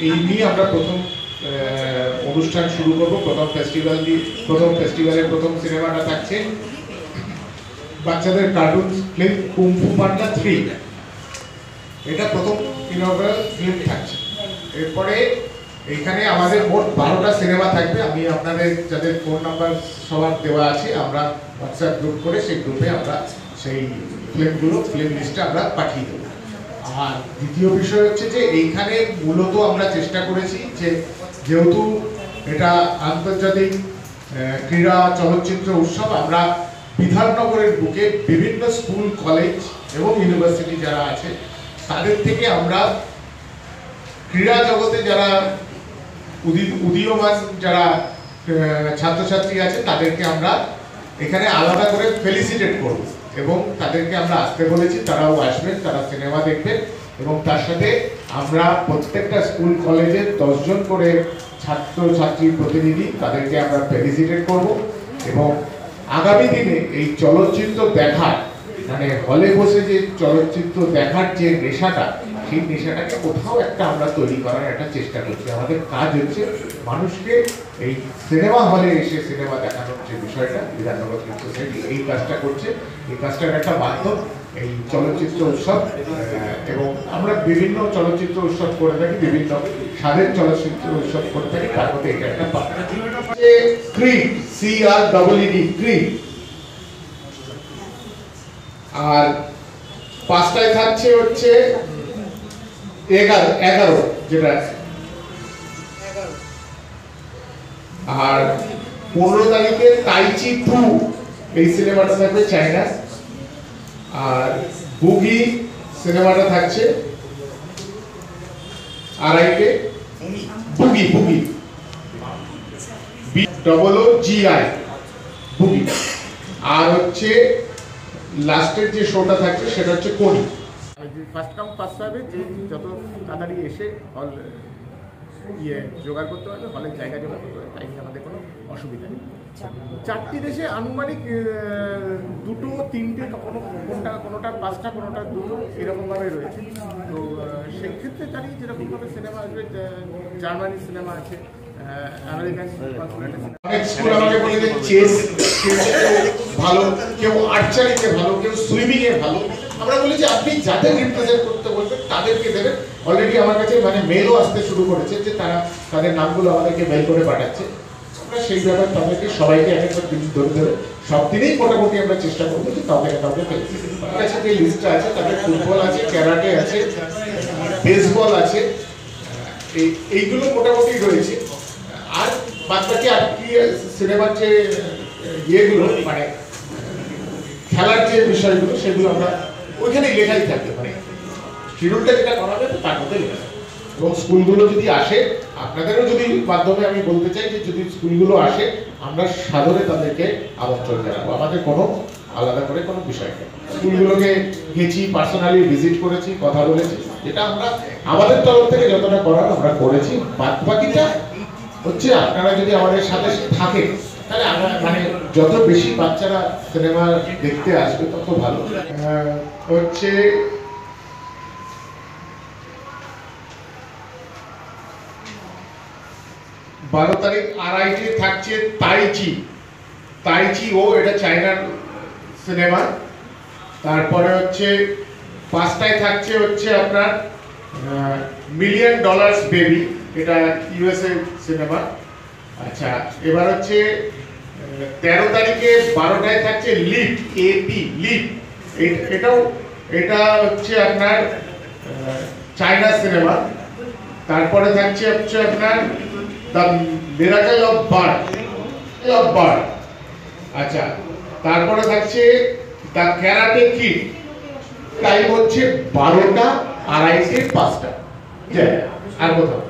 এই নিয়ে আমরা প্রথম অনুষ্ঠান শুরু করব। প্রথম ফেস্টিভ্যালের প্রথম সিনেমাটা থাকছে বাচ্চাদের কার্টুন ফিল্ম কুংফু পান্ডা 3। এটা প্রথম ইনঅগ্রাল ফিল্ম থাকছে। এরপরে এইখানে আমাদের মোট 12টা সিনেমা থাকবে। আমি আপনাদের যাদের ফোন নাম্বার সবার দেওয়া আছে, আমরা হোয়াটসঅ্যাপ গ্রুপ করে সেই গ্রুপে আমরা সেই ফিল্ম লিস্টে আমরা পাঠিয়ে দেবো। আর দ্বিতীয় বিষয় হচ্ছে যে এইখানে মূলত আমরা চেষ্টা করেছি যে যেহেতু এটা আন্তর্জাতিক ক্রীড়া চলচ্চিত্র উৎসব, আমরা বিধাননগরের বুকে বিভিন্ন স্কুল, কলেজ এবং ইউনিভার্সিটি যারা আছে তাদের থেকে আমরা ক্রীড়া জগতে যারা উদীয়মান যারা ছাত্রছাত্রী আছে তাদেরকে আমরা এখানে আলাদা করে ফেলিসিটেট করব এবং তাদেরকে আমরা আসতে বলেছি। তারাও আসবেন, তারা সিনেমা দেখবেন এবং তার সাথে আমরা প্রত্যেকটা স্কুল কলেজের 10 জন করে ছাত্রছাত্রী প্রতিনিধি তাদেরকে আমরা ফেলিসিটেট করব এবং আগামী দিনে এই চলচ্চিত্র দেখার মানে হলে বসে যে চলচ্চিত্র দেখার যে নেশাটা, সেই নেশাটাকে কোথাও একটা আমরা তৈরি করার একটা চেষ্টা করছি। আমাদের কাজ হচ্ছে মানুষকে এই সিনেমা হলে এসে সিনেমা দেখানোর যে বিষয়টা, বিধাননগর ফিল্ম সোসাইটি এই কাজটা করছে। এই কাজটার একটা মাধ্যম এই চলচ্চিত্র উৎসব এবং আমরা বিভিন্ন চলচ্চিত্র উৎসব করে থাকি, বিভিন্ন স্বাদের চলচ্চিত্র উৎসব করে থাকি। তার মধ্যে এটা একটা ক্রিড, CREED, ক্রিড। আর 5টায় থাকছে হচ্ছে 11 যেটা, আর 15 তারিখে তাইচি 2 এই সিনেমাটা থাকবে চায়না। আর বুগি সিনেমাটা থাকছে 2:30 বুগি BOOGI বুগি। আর হচ্ছে লাস্টের যে শোটা থাকছে সেটা হচ্ছে কোনি। ফার্স্ট কাম ফার্স্ট সার্ভে, যে যত তাড়াতাড়ি এসে হল জোগাড় করতে পারবে, হলের জায়গা জোগাড় করতে পারবে, তাই আমাদের কোনো অসুবিধা নেই। 4টি দেশে আনুমানিক 2, 3টে, কোনোটা 5টা, কোনোটা 2 এরকমভাবে রয়েছে। তো সেই ক্ষেত্রে জানি যেরকমভাবে সিনেমা আসবে, জার্মানি সিনেমা আছে, আমেরিকান অনেক স্কুল আমাকে বলে যে চেস ভালো, কেউ আর্চারিতে ভালো, কেউ সুইমিং এ ভালো। আমরা বলি যে আপনি যাদের রিপ্রেজেন্ট করতে বলবেন তাদেরকে দেবেন। অলরেডি আমার কাছে মানে মেলও আসতে শুরু করেছে যে তারা তাদের নামগুলো আমাদেরকে মেল করে পাঠাচ্ছে। আমরা সেই ব্যাপারে তাদেরকে সবাইকে এক একটা দিন ধরে সব দিনেই মোটামুটি আমরা চেষ্টা করবো যে কাউকে না কাউকে ফেলছি। আমার কাছে যে লিস্টটা আছে তাদের ফুটবল আছে, ক্যারাটে আছে, বেসবল আছে, এইগুলো মোটামুটি রয়েছে। আর বাদবাকি আর কি সিনেমার যে ইয়েগুলো মানে খেলার যে বিষয়গুলো সেগুলো আমরা ওইখানেই লেখাই থাকবে, মানে শিডিউলটা যেটা করা যাবে তার মধ্যে লেখা। এবং স্কুলগুলো যদি আসে, আপনাদেরও যদি মাধ্যমে আমি বলতে চাই যে যদি স্কুলগুলো আসে আমরা সাদরে তাদেরকে আমন্ত্রণ জানাবো। আমাদের কোনো আলাদা করে কোনো বিষয় নেই। স্কুলগুলোকে গেছি, পার্সোনালি ভিজিট করেছি, কথা বলেছি, যেটা আমরা আমাদের তরফ থেকে যতটা করার আমরা করেছি। বাকিটা হচ্ছে আপনারা যদি আমাদের সাথে থাকেন তাহলে আমরা মানে যত বেশি বাচ্চারা সিনেমা দেখতে আসবে তত ভালো। হচ্ছে 12 তারিখ 2:30 থাকছে তাইচি ও, এটা চায়নার সিনেমা। তারপরে হচ্ছে 5টায় থাকছে হচ্ছে আপনার $1 মিলিয়ন বেবি, এটা USA সিনেমা। আচ্ছা, এবার হচ্ছে 13 তারিখে 12টায় থাকছে লিপ, লিপ। এটা হচ্ছে আপনার চায়না সিনেমা। তারপরে থাকছে আপনার দ্য মিরাকল অফ বার্ড। আচ্ছা, তারপরে থাকছে দ্য ক্যারাটে কিড। টাইম হচ্ছে 12টা, 2:30, 5টা। আর কোথাও